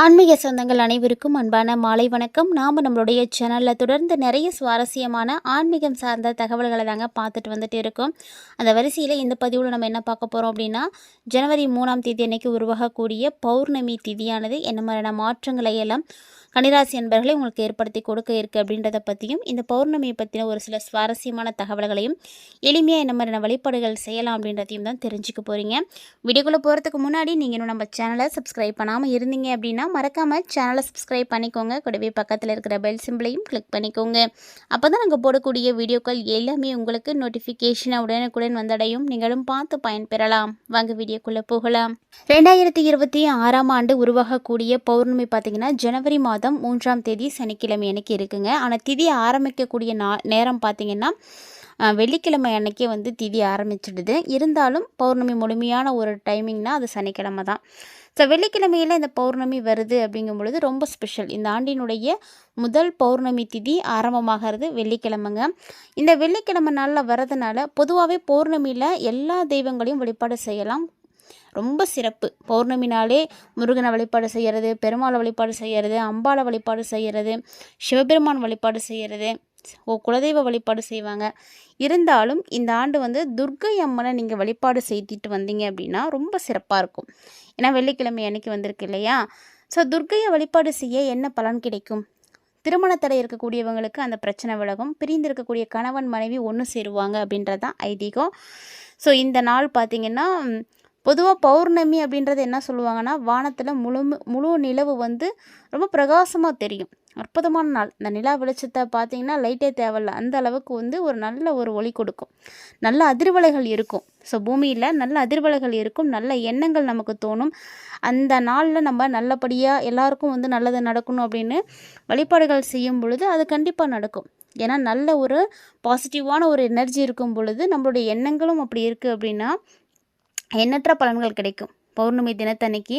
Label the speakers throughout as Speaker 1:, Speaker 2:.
Speaker 1: ஆன்மீக சொந்தங்கள் அனைவருக்கும் அன்பான மாலை வணக்கம். நாம் நம்மளுடைய சேனலில் தொடர்ந்து நிறைய சுவாரஸ்யமான ஆன்மீகம் சார்ந்த தகவல்களை தாங்க பார்த்துட்டு வந்துட்டு இருக்கோம். அந்த வரிசையில் இந்த பதிவில் நம்ம என்ன பார்க்க போகிறோம் அப்படின்னா, ஜனவரி 3ஆம் தேதி அன்னைக்கு உருவாகக்கூடிய பௌர்ணமி திதியானது என்ன மாதிரியான மாற்றங்களை எல்லாம் கன்னிராசி அன்பர்களை உங்களுக்கு ஏற்படுத்தி கொடுக்க இருக்குது அப்படின்றத பற்றியும், இந்த பௌர்ணமியை பற்றின ஒரு சில சுவாரஸ்யமான தகவல்களையும், எளிமையாக என்ன மாதிரியான வழிபாடுகள் செய்யலாம் அப்படின்றதையும் தான் தெரிஞ்சுக்க போகிறீங்க. வீடியோக்குள்ளே போகிறதுக்கு முன்னாடி நீங்கள் இன்னும் நம்ம சேனலை சப்ஸ்கிரைப் பண்ணாமல் இருந்தீங்க அப்படின்னா மறக்காமல் சேனலை சப்ஸ்கிரைப் பண்ணிக்கோங்க. கூடவே பக்கத்தில் இருக்கிற பெல் சிம்பிளையும் கிளிக் பண்ணிக்கோங்க. அப்போ தான் நாங்கள் போடக்கூடிய வீடியோக்கள் எல்லாமே உங்களுக்கு நோட்டிஃபிகேஷனை உடனுக்குடன் வந்தடையும். நீங்களும் பார்த்து பயன்பெறலாம். வாங்க வீடியோக்குள்ளே போகலாம். 2026ஆம் ஆண்டு உருவாகக்கூடிய பௌர்ணமி பார்த்திங்கன்னா ஜனவரி மாதம் 3ஆம் தேதி சனிக்கிழமை அன்னைக்கு இருக்குங்க. ஆனால் திதி ஆரம்பிக்கக்கூடிய நேரம் பார்த்திங்கன்னா வெள்ளிக்கிழமை அன்னைக்கே வந்து திதி ஆரம்பிச்சிடுது. இருந்தாலும் பௌர்ணமி முழுமையான ஒரு டைமிங்னால் அது சனிக்கிழமை தான். ஸோ வெள்ளிக்கிழமையில் இந்த பௌர்ணமி வருது அப்படிங்கும் பொழுது ரொம்ப ஸ்பெஷல். இந்த ஆண்டினுடைய முதல் பௌர்ணமி திதி ஆரம்பமாகிறது வெள்ளிக்கிழமைங்க. இந்த வெள்ளிக்கிழமை நாளில் வரதுனால பொதுவாகவே பௌர்ணமியில் எல்லா தெய்வங்களையும் வழிபாடு செய்யலாம். ரொம்ப சிறப்பு. பௌர்ணமி நாளே முருகனை வழிபாடு செய்கிறது, பெருமாளை வழிபாடு செய்கிறது, அம்பாளை வழிபாடு செய்கிறது, சிவபெருமான் வழிபாடு செய்கிறது, குலதெய்வ வழிபாடு செய்வாங்க. இருந்தாலும் இந்த ஆண்டு வந்து துர்க்கை அம்மனை நீங்கள் வழிபாடு செய்துட்டு வந்தீங்க அப்படின்னா ரொம்ப சிறப்பாக இருக்கும். ஏன்னா வெள்ளிக்கிழமை அன்னைக்கு வந்திருக்கு இல்லையா? ஸோ துர்க்கையை வழிபாடு செய்ய என்ன பலன் கிடைக்கும்? திருமண தடை இருக்கக்கூடியவங்களுக்கு அந்த பிரச்சனை விலகும். பிரிந்து இருக்கக்கூடிய கணவன் மனைவி ஒன்று சேருவாங்க அப்படின்றது தான் ஐதீகம். ஸோ இந்த நாள் பார்த்திங்கன்னா பொதுவாக பௌர்ணமி அப்படின்றது என்ன சொல்லுவாங்கன்னா, வானத்தில் முழு நிலவு வந்து ரொம்ப பிரகாசமாக தெரியும். அற்புதமான நாள். இந்த நிலா வெளிச்சத்தை பார்த்திங்கன்னா லைட்டே தேவையில்ல, அந்த அளவுக்கு வந்து ஒரு நல்ல ஒரு ஒளி கொடுக்கும். நல்ல அதிர்வலைகள் இருக்கும். ஸோ பூமியில் நல்ல அதிர்வலைகள் இருக்கும். நல்ல எண்ணங்கள் நமக்கு தோணும். அந்த நாளில் நம்ம நல்லபடியாக எல்லாருக்கும் வந்து நல்லது நடக்கணும் அப்படின்னு வழிபாடுகள் செய்யும் பொழுது அது கண்டிப்பாக நடக்கும். ஏன்னா நல்ல ஒரு பாசிட்டிவான ஒரு எனர்ஜி இருக்கும் பொழுது நம்மளுடைய எண்ணங்களும் அப்படி இருக்குது அப்படின்னா எண்ணற்ற பலன்கள் கிடைக்கும். பௌர்ணமி தினத்தன்னைக்கு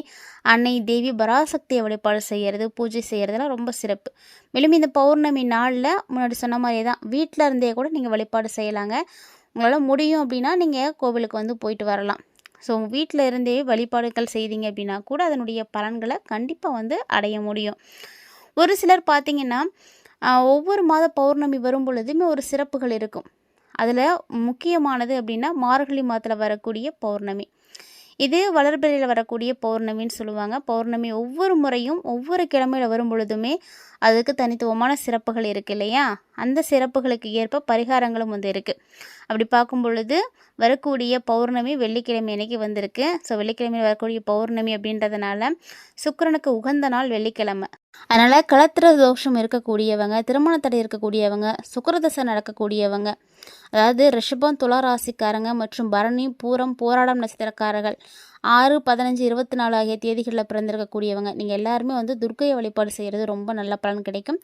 Speaker 1: அன்னை தேவி பராசக்தியை வழிபாடு செய்கிறது, பூஜை செய்கிறதுலாம் ரொம்ப சிறப்பு. மேலும் இந்த பௌர்ணமி நாளில் முன்னாடி சொன்ன மாதிரியே தான் வீட்டில் இருந்தே கூட நீங்கள் வழிபாடு செய்யலாங்க. உங்களால் முடியும் அப்படின்னா நீங்கள் கோவிலுக்கு வந்து போயிட்டு வரலாம். ஸோ வீட்டில் இருந்தே வழிபாடுகள் செய்தீங்க அப்படின்னா கூட அதனுடைய பலன்களை கண்டிப்பாக வந்து அடைய முடியும். ஒரு சிலர் பார்த்திங்கன்னா ஒவ்வொரு மாத பௌர்ணமி வரும் பொழுதுமே ஒரு சிறப்புகள் இருக்கும். அதில் முக்கியமானது அப்படின்னா மார்கழி மாதத்தில் வரக்கூடிய பௌர்ணமி. இது வளர்பிறையில் வரக்கூடிய பௌர்ணமின்னு சொல்லுவாங்க. பௌர்ணமி ஒவ்வொரு முறையும் ஒவ்வொரு கிழமையில் வரும் பொழுதுமே அதுக்கு தனித்துவமான சிறப்புகள் இருக்குது இல்லையா? அந்த சிறப்புகளுக்கு ஏற்ப பரிகாரங்களும் வந்து இருக்குது. அப்படி பார்க்கும் பொழுது வரக்கூடிய பௌர்ணமி வெள்ளிக்கிழமை அன்னைக்கு வந்திருக்கு. ஸோ வெள்ளிக்கிழமையில் வரக்கூடிய பௌர்ணமி அப்படின்றதுனால சுக்கிரனுக்கு உகந்த நாள் வெள்ளிக்கிழமை. அதனால் களத்திர தோஷம் இருக்கக்கூடியவங்க, திருமண தடை இருக்கக்கூடியவங்க, சுக்கிரதசை நடக்கக்கூடியவங்க, அதாவது ரிஷபம் துலா ராசிக்காரங்க மற்றும் பரணி பூரம் போராடம் நட்சத்திரக்காரர்கள் 6, 15, 24 ஆகிய தேதிகளில் பிறந்திருக்கக்கூடியவங்க நீங்கள் எல்லாருமே வந்து துர்க்கையை வழிபாடு செய்கிறது ரொம்ப நல்ல பலன் கிடைக்கும்.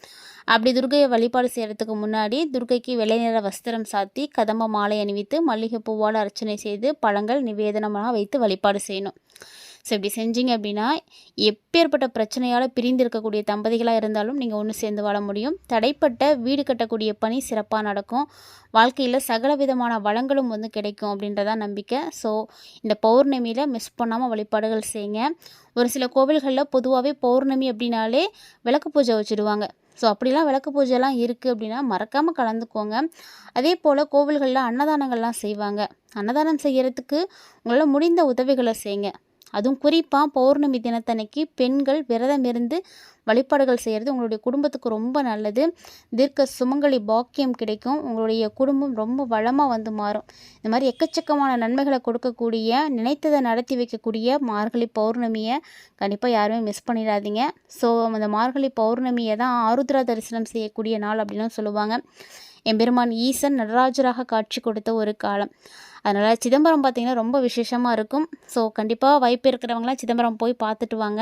Speaker 1: அப்படி துர்க்கையை வழிபாடு செய்கிறதுக்கு முன்னாடி துர்க்கைக்கு வெள்ளை நிற வஸ்திரம் சாத்தி கதம்ப மாலை அணிவித்து மல்லிகை பூவால் அர்ச்சனை செய்து பழங்கள் நிவேதனமாக வைத்து வழிபாடு செய்யணும். ஸோ இப்படி செஞ்சீங்க அப்படின்னா எப்பேற்பட்ட பிரச்சனையால் பிரிந்து இருக்கக்கூடிய தம்பதிகளாக இருந்தாலும் நீங்கள் ஒன்று சேர்ந்து வாழ முடியும். தடைப்பட்ட வீடு கட்டக்கூடிய பணி சிறப்பாக நடக்கும். வாழ்க்கையில் சகல விதமான வளங்களும் வந்து கிடைக்கும் அப்படின்றதான் நம்பிக்கை. ஸோ இந்த பௌர்ணமியில் மிஸ் பண்ணாமல் வழிபாடுகள் செய்யுங்க. ஒரு சில கோவில்களில் பொதுவாகவே பௌர்ணமி அப்படின்னாலே விளக்கு பூஜை வச்சுடுவாங்க. ஸோ அப்படிலாம் விளக்கு பூஜைலாம் இருக்குது அப்படின்னா மறக்காமல் கலந்துக்கோங்க. அதே போல் கோவில்களில் அன்னதானங்கள்லாம் செய்வாங்க. அன்னதானம் செய்கிறதுக்கு உங்களால் முடிந்த உதவிகளை செய்யுங்க. அதுவும் குறிப்பாக பௌர்ணமி தினத்தன்னைக்கு பெண்கள் விரதம் இருந்து வழிபாடுகள் செய்கிறது உங்களுடைய குடும்பத்துக்கு ரொம்ப நல்லது. தீர்க்க சுமங்கலி பாக்கியம் கிடைக்கும். உங்களுடைய குடும்பம் ரொம்ப வளமாக வந்து மாறும். இந்த மாதிரி எக்கச்சக்கமான நன்மைகளை கொடுக்கக்கூடிய, நினைத்ததை நடத்தி வைக்கக்கூடிய மார்கழி பௌர்ணமியை கண்டிப்பாக யாருமே மிஸ் பண்ணிடாதீங்க. ஸோ அந்த மார்கழி பௌர்ணமியை தான் ஆருத்ரா தரிசனம் செய்யக்கூடிய நாள் அப்படின்னு சொல்லுவாங்க. எம்பெருமான் ஈசன் நடராஜராக காட்சி கொடுத்த ஒரு காலம். அதனால் சிதம்பரம் பார்த்திங்கன்னா ரொம்ப விசேஷமாக இருக்கும். ஸோ கண்டிப்பாக வாய்ப்பு இருக்கிறவங்களாம் சிதம்பரம் போய் பார்த்துட்டு வாங்க.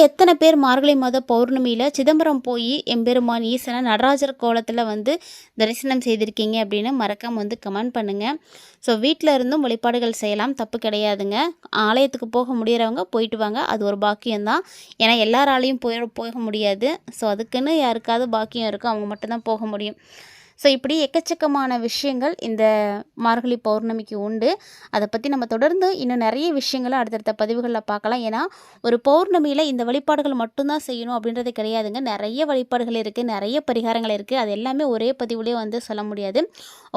Speaker 1: எத்தனை பேர் மார்கழி மாத பௌர்ணமியில் சிதம்பரம் போய் எம்பெருமான் ஈசனை நடராஜர் கோலத்தில் வந்து தரிசனம் செய்திருக்கீங்க அப்படின்னு மறக்காமல் வந்து கமெண்ட் பண்ணுங்கள். ஸோ வீட்டில் இருந்தும் வழிபாடுகள் செய்யலாம், தப்பு கிடையாதுங்க. ஆலயத்துக்கு போக முடியறவங்க போயிட்டு வாங்க, அது ஒரு பாக்கியம்தான். ஏன்னா எல்லாராலையும் போக முடியாது. ஸோ அதுக்குன்னு யாருக்காவது பாக்கியம் இருக்கும், அவங்க மட்டும்தான் போக முடியும். ஸோ இப்படி எக்கச்சக்கமான விஷயங்கள் இந்த மார்கழி பௌர்ணமிக்கு உண்டு. அதை பற்றி நம்ம தொடர்ந்து இன்னும் நிறைய விஷயங்களை அடுத்தடுத்த பதிவுகளில் பார்க்கலாம். ஏன்னா ஒரு பௌர்ணமியில் இந்த வழிபாடுகள் மட்டும்தான் செய்யணும் அப்படின்றது கிடையாதுங்க. நிறைய வழிபாடுகள் இருக்குது, நிறைய பரிகாரங்கள் இருக்குது. அது எல்லாமே ஒரே பதிவுலேயே வந்து சொல்ல முடியாது.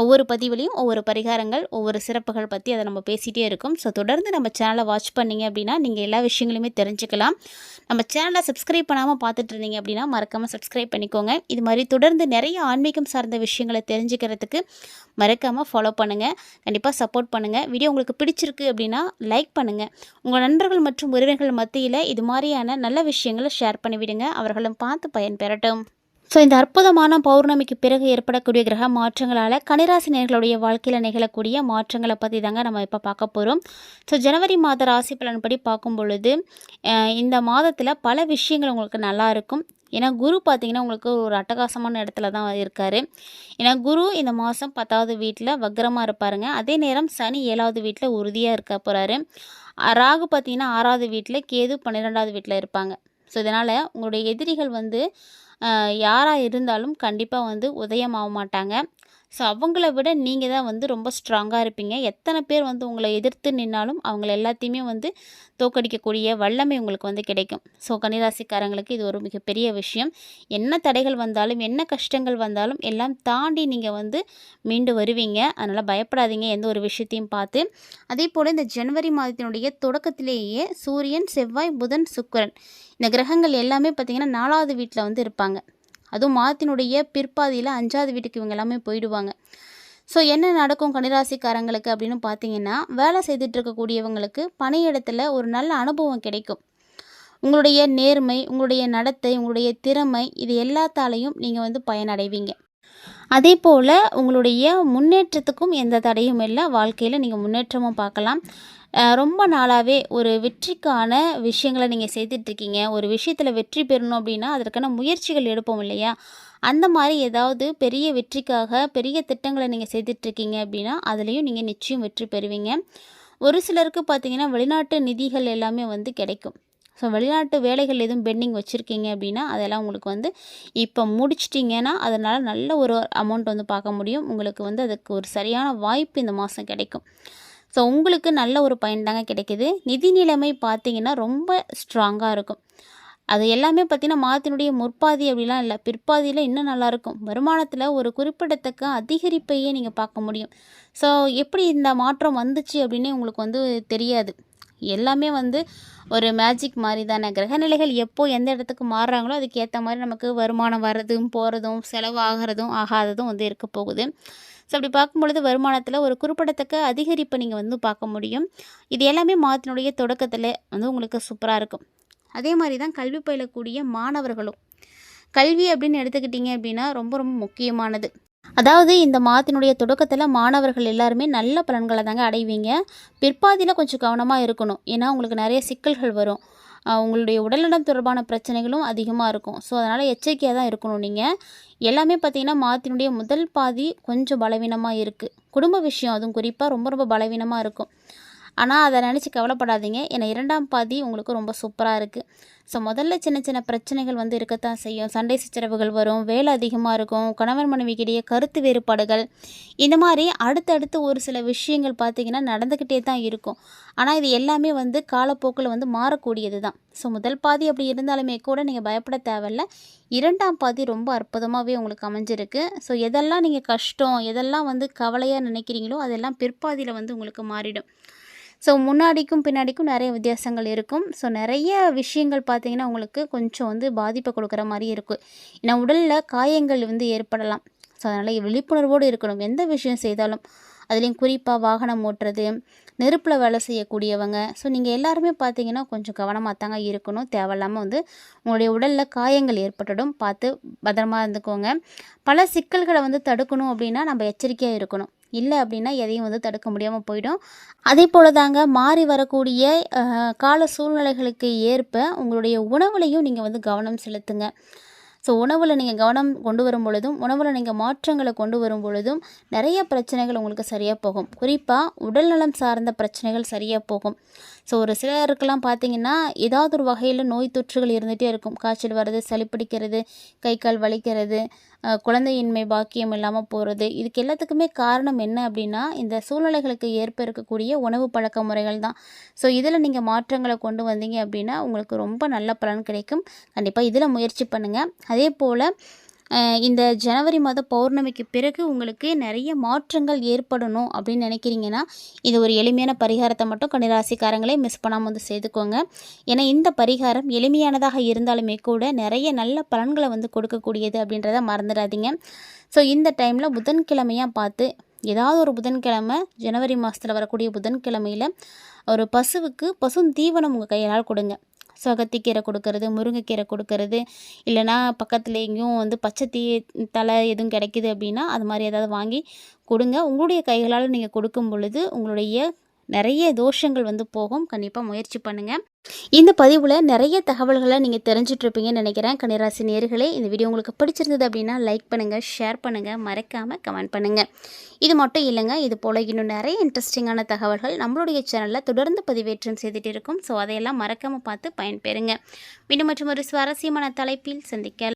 Speaker 1: ஒவ்வொரு பதிவுலேயும் ஒவ்வொரு பரிகாரங்கள், ஒவ்வொரு சிறப்புகள் பற்றி அதை நம்ம பேசிகிட்டே இருக்கோம். ஸோ தொடர்ந்து நம்ம சேனலை வாட்ச் பண்ணிங்க அப்படின்னா நீங்கள் எல்லா விஷயங்களையுமே தெரிஞ்சுக்கலாம். நம்ம சேனலை சப்ஸ்கிரைப் பண்ணாமல் பார்த்துட்டு இருந்தீங்க அப்படின்னா மறக்காமல் சப்ஸ்கிரைப் பண்ணிக்கோங்க. இது மாதிரி தொடர்ந்து நிறைய ஆன்மீகம் சார்ந்த விஷயங்களை தெரிஞ்சுக்கிறதுக்கு மறக்காமல் ஃபாலோ பண்ணுங்கள். கண்டிப்பாக சப்போர்ட் பண்ணுங்கள். வீடியோ உங்களுக்கு பிடிச்சிருக்கு அப்படின்னா லைக் பண்ணுங்கள். உங்கள் நண்பர்கள் மற்றும் உறவினர்கள் மத்தியில் இது மாதிரியான நல்ல விஷயங்களை ஷேர் பண்ணிவிடுங்க. அவர்களும் பார்த்து பயன்பெறட்டும். ஸோ இந்த அற்புதமான பௌர்ணமிக்கு பிறகு ஏற்படக்கூடிய கிரக மாற்றங்களால் கன்னிராசி நேயர்களுடைய வாழ்க்கையில் நிகழக்கூடிய மாற்றங்களை பற்றி தாங்க நம்ம இப்போ பார்க்க போகிறோம். ஸோ ஜனவரி மாத ராசி பலன்படி பார்க்கும் பொழுது இந்த மாதத்தில் பல விஷயங்கள் உங்களுக்கு நல்லா இருக்கும். ஏன்னா குரு பார்த்திங்கன்னா உங்களுக்கு ஒரு அட்டகாசமான இடத்துல தான் இருக்கார். ஏன்னா குரு இந்த மாதம் 10வது வீட்டில் வக்ரமாக இருப்பாருங்க. அதே நேரம் சனி 7வது வீட்டில் உறுதியாக இருக்க போகிறாரு. ராகு பார்த்திங்கன்னா 6வது வீட்டில், கேது 12வது வீட்டில் இருப்பாங்க. ஸோ இதனால் உங்களுடைய எதிரிகள் வந்து யாராக இருந்தாலும் கண்டிப்பாக வந்து உதயமாக மாட்டாங்க. ஸோ அவங்கள விட நீங்கள் தான் வந்து ரொம்ப ஸ்ட்ராங்காக இருப்பீங்க. எத்தனை பேர் வந்து உங்களை எதிர்த்து நின்னாலும் அவங்கள எல்லாத்தையுமே வந்து தோற்கடிக்கக்கூடிய வல்லமை உங்களுக்கு வந்து கிடைக்கும். ஸோ கன்னிராசிக்காரங்களுக்கு இது ஒரு மிகப்பெரிய விஷயம். என்ன தடைகள் வந்தாலும், என்ன கஷ்டங்கள் வந்தாலும் எல்லாம் தாண்டி நீங்கள் வந்து மீண்டு வருவீங்க. அதனால் பயப்படாதீங்க எந்த ஒரு விஷயத்தையும் பார்த்து. அதே போல் இந்த ஜனவரி மாதத்தினுடைய தொடக்கத்திலேயே சூரியன், செவ்வாய், புதன், சுக்கிரன் இந்த கிரகங்கள் எல்லாமே பார்த்திங்கன்னா 4வது வீட்டில் வந்து இருப்பாங்க. அதுவும் மாதத்தினுடைய பிற்பாதியில் 5வது வீட்டுக்கு இவங்க எல்லாமே போயிடுவாங்க. ஸோ என்ன நடக்கும் கன்னிராசிக்காரங்களுக்கு அப்படின்னு பார்த்தீங்கன்னா, வேலை செய்துட்டு இருக்கக்கூடியவங்களுக்கு பணியிடத்தில் ஒரு நல்ல அனுபவம் கிடைக்கும். உங்களுடைய நேர்மை, உங்களுடைய நடத்தை, உங்களுடைய திறமை இது எல்லாத்தாலையும் நீங்கள் வந்து பயனடைவீங்க. அதே போல் உங்களுடைய முன்னேற்றத்துக்கும் எந்த தடையும் இல்லை. வாழ்க்கையில் நீங்கள் முன்னேற்றமும் பார்க்கலாம். ரொம்ப நாளாகவே ஒரு வெற்றிக்கான விஷயங்களை நீங்கள் செய்துட்ருக்கீங்க. ஒரு விஷயத்தில் வெற்றி பெறணும் அப்படின்னா அதற்கான முயற்சிகள் எடுப்போம் இல்லையா? அந்த மாதிரி ஏதாவது பெரிய வெற்றிக்காக பெரிய திட்டங்களை நீங்கள் செய்துட்ருக்கீங்க அப்படின்னா அதுலேயும் நீங்கள் நிச்சயம் வெற்றி பெறுவீங்க. ஒரு சிலருக்கு பார்த்திங்கன்னா வெளிநாட்டு நிதிகள் எல்லாமே வந்து கிடைக்கும். ஸோ வெளிநாட்டு வேலைகள் எதுவும் பெண்டிங் வச்சுருக்கீங்க அப்படின்னா அதெல்லாம் உங்களுக்கு வந்து இப்போ முடிச்சிட்டிங்கன்னா அதனால் நல்ல ஒரு அமௌண்ட் வந்து பார்க்க முடியும். உங்களுக்கு வந்து அதுக்கு ஒரு சரியான வாய்ப்பு இந்த மாதம் கிடைக்கும். ஸோ உங்களுக்கு நல்ல ஒரு பயன் தாங்க கிடைக்கிது. நிதி நிலைமை பார்த்திங்கன்னா ரொம்ப ஸ்ட்ராங்காக இருக்கும். அது எல்லாமே பார்த்திங்கன்னா மாதத்தினுடைய முற்பாதி அப்படிலாம் இல்லை, பிற்பாதியில் இன்னும் நல்லாயிருக்கும். வருமானத்தில் ஒரு குறிப்பிடத்தக்க அதிகரிப்பையே நீங்கள் பார்க்க முடியும். ஸோ எப்படி இந்த மாற்றம் வந்துச்சு அப்படின்னு உங்களுக்கு வந்து தெரியாது. எல்லாமே வந்து ஒரு மேஜிக் மாதிரி தானே. கிரகநிலைகள் எப்போ எந்த இடத்துக்கு மாறுறாங்களோ அதுக்கு ஏற்ற மாதிரி நமக்கு வருமானம் வர்றதும் போகிறதும் செலவு ஆகிறதும் ஆகாததும் வந்து இருக்க போகுது. ஸோ அப்படி பார்க்கும்பொழுது வருமானத்தில் ஒரு குறிப்பிடத்தக்க அதிகரிப்பை நீங்கள் வந்து பார்க்க முடியும். இது எல்லாமே மாதத்தினுடைய தொடக்கத்தில் வந்து உங்களுக்கு சூப்பராக இருக்கும். அதே மாதிரி தான் கல்வி பயிலக்கூடிய மாணவர்களும். கல்வி அப்படின்னு எடுத்துக்கிட்டிங்க அப்படின்னா ரொம்ப ரொம்ப முக்கியமானது. அதாவது இந்த மாதத்தினுடைய தொடக்கத்தில் மாணவர்கள் எல்லாருமே நல்ல பலன்களை தாங்க அடைவீங்க. பிற்பாதியில் கொஞ்சம் கவனமாக இருக்கணும். ஏன்னா உங்களுக்கு நிறைய சிக்கல்கள் வரும். உங்களுடைய உடல்நலம் தொடர்பான பிரச்சனைகளும் அதிகமாக இருக்கும். ஸோ அதனால் எச்சரிக்கையாக தான் இருக்கணும் நீங்கள். எல்லாமே பார்த்திங்கன்னா மாதத்தினுடைய முதல் பாதி கொஞ்சம் பலவீனமாக இருக்குது. குடும்ப விஷயம் அதுவும் குறிப்பாக ரொம்ப ரொம்ப பலவீனமாக இருக்கும். ஆனால் அதை நினச்சி கவலைப்படாதீங்க. ஏன்னா 2ஆம் பாதி உங்களுக்கு ரொம்ப சூப்பராக இருக்குது. ஸோ முதல்ல சின்ன சின்ன பிரச்சனைகள் வந்து இருக்கத்தான் செய்யும். சண்டை சச்சரவுகள் வரும், வேலை அதிகமாக இருக்கும், கணவன் மனைவிக்கிடையே கருத்து வேறுபாடுகள், இந்த மாதிரி அடுத்தடுத்து ஒரு சில விஷயங்கள் பார்த்திங்கன்னா நடந்துக்கிட்டே தான் இருக்கும். ஆனால் இது எல்லாமே வந்து காலப்போக்கில் வந்து மாறக்கூடியது தான். ஸோ முதல் பாதி அப்படி இருந்தாலுமே கூட நீங்கள் பயப்பட தேவையில்ல. 2ஆம் பாதி ரொம்ப அற்புதமாகவே உங்களுக்கு அமைஞ்சிருக்கு. ஸோ எதெல்லாம் நீங்கள் கஷ்டம், எதெல்லாம் வந்து கவலையாக நினைக்கிறீங்களோ அதெல்லாம் பிற்பாதியில் வந்து உங்களுக்கு மாறிடும். ஸோ முன்னாடிக்கும் பின்னாடிக்கும் நிறைய வித்தியாசங்கள் இருக்கும். ஸோ நிறைய விஷயங்கள் பார்த்திங்கன்னா உங்களுக்கு கொஞ்சம் வந்து பாதிப்பை கொடுக்குற மாதிரி இருக்கும். ஏன்னா உடலில் காயங்கள் வந்து ஏற்படலாம். ஸோ அதனால் விழிப்புணர்வோடு இருக்கணும். எந்த விஷயம் செய்தாலும் அதுலேயும் குறிப்பாக வாகனம் ஓட்டுறது, நெருப்பில் வேலை செய்யக்கூடியவங்க, ஸோ நீங்கள் எல்லாருமே பார்த்திங்கன்னா கொஞ்சம் கவனமாக தாங்க இருக்கணும். தேவையில்லாமல் வந்து உங்களுடைய உடலில் காயங்கள் ஏற்பட்டுடும். பார்த்து பத்திரமா இருந்துக்கோங்க. பல சிக்கல்களை வந்து தடுக்கணும் அப்படின்னா நம்ம எச்சரிக்கையாக இருக்கணும். இல்லை அப்படின்னா எதையும் வந்து தடுக்க முடியாமல் போயிடும். அதே போல் தாங்க மாறி வரக்கூடிய கால சூழ்நிலைகளுக்கு ஏற்ப உங்களுடைய உணவுலையும் நீங்கள் வந்து கவனம் செலுத்துங்க. ஸோ உணவில் நீங்கள் கவனம் கொண்டு வரும் பொழுதும், உணவில் நீங்கள் மாற்றங்களை கொண்டு வரும் பொழுதும் நிறைய பிரச்சனைகள் உங்களுக்கு சரியாக போகும். குறிப்பாக உடல்நலம் சார்ந்த பிரச்சனைகள் சரியாக போகும். ஸோ ஒரு சிலருக்கெல்லாம் பார்த்தீங்கன்னா ஏதாவது ஒரு வகையில் நோய் தொற்றுகள் இருந்துகிட்டே இருக்கும். காய்ச்சல் வர்றது, சளி பிடிக்கிறது, கை கால் வலிக்கிறது, குழந்தையின்மை பாக்கியம் இல்லாமல் போகிறது. இதுக்கு எல்லாத்துக்குமே காரணம் என்ன அப்படின்னா இந்த சூழ்நிலைகளுக்கு ஏற்ப இருக்கக்கூடிய உணவு பழக்க முறைகள் தான். ஸோ இதில் நீங்கள் மாற்றங்களை கொண்டு வந்தீங்க அப்படின்னா உங்களுக்கு ரொம்ப நல்ல பலன் கிடைக்கும். கண்டிப்பாக இதில் முயற்சி பண்ணுங்கள். அதே போல் இந்த ஜனவரி மாத பௌர்ணமிக்கு பிறகு உங்களுக்கு நிறைய மாற்றங்கள் ஏற்படணும் அப்படின்னு நினைக்கிறீங்கன்னா இது ஒரு எளிமையான பரிகாரத்தை மட்டும் கன்னிராசிக்காரங்களே மிஸ் பண்ணாமல் வந்து செய்துக்கோங்க. ஏன்னா இந்த பரிகாரம் எளிமையானதாக இருந்தாலுமே கூட நிறைய நல்ல பலன்களை வந்து கொடுக்கக்கூடியது அப்படின்றத மறந்துடாதீங்க. ஸோ இந்த டைமில் புதன்கிழமையாக பார்த்து ஏதாவது ஒரு புதன்கிழமை ஜனவரி மாதத்தில் வரக்கூடிய புதன்கிழமையில் ஒரு பசுவுக்கு தீவனம் உங்கள் கையால் கொடுங்க. ஸோ அகத்திக்கீரை கொடுக்கறது, முருங்கைக்கீரை கொடுக்கறது, இல்லைனா பக்கத்தில் எங்கேயும் வந்து பச்சை தலை எதுவும் கிடைக்கிது அப்படின்னா அது மாதிரி ஏதாவது வாங்கி கொடுங்க. உங்களுடைய கைகளால் நீங்கள் கொடுக்கும் பொழுது உங்களுடைய நிறைய தோஷங்கள் வந்து போகும். கண்டிப்பாக முயற்சி பண்ணுங்கள். இந்த பதிவில் நிறைய தகவல்களை நீங்கள் தெரிஞ்சிட்ருப்பீங்கன்னு நினைக்கிறேன். கன்னிராசி நேயர்களே, இந்த வீடியோ உங்களுக்கு பிடிச்சிருந்தது அப்படின்னா லைக் பண்ணுங்கள், ஷேர் பண்ணுங்கள், மறக்காமல் கமெண்ட் பண்ணுங்கள். இது மட்டும் இல்லைங்க, இது போல் இன்னும் நிறைய இன்ட்ரெஸ்டிங்கான தகவல்கள் நம்மளுடைய சேனலில் தொடர்ந்து பதிவேற்றம் செய்துட்டு இருக்கும். ஸோ அதையெல்லாம் மறக்காமல் பார்த்து பயன்பெறுங்க. மீண்டும் மற்றும் ஒரு சுவாரஸ்யமான தலைப்பில் சந்திக்க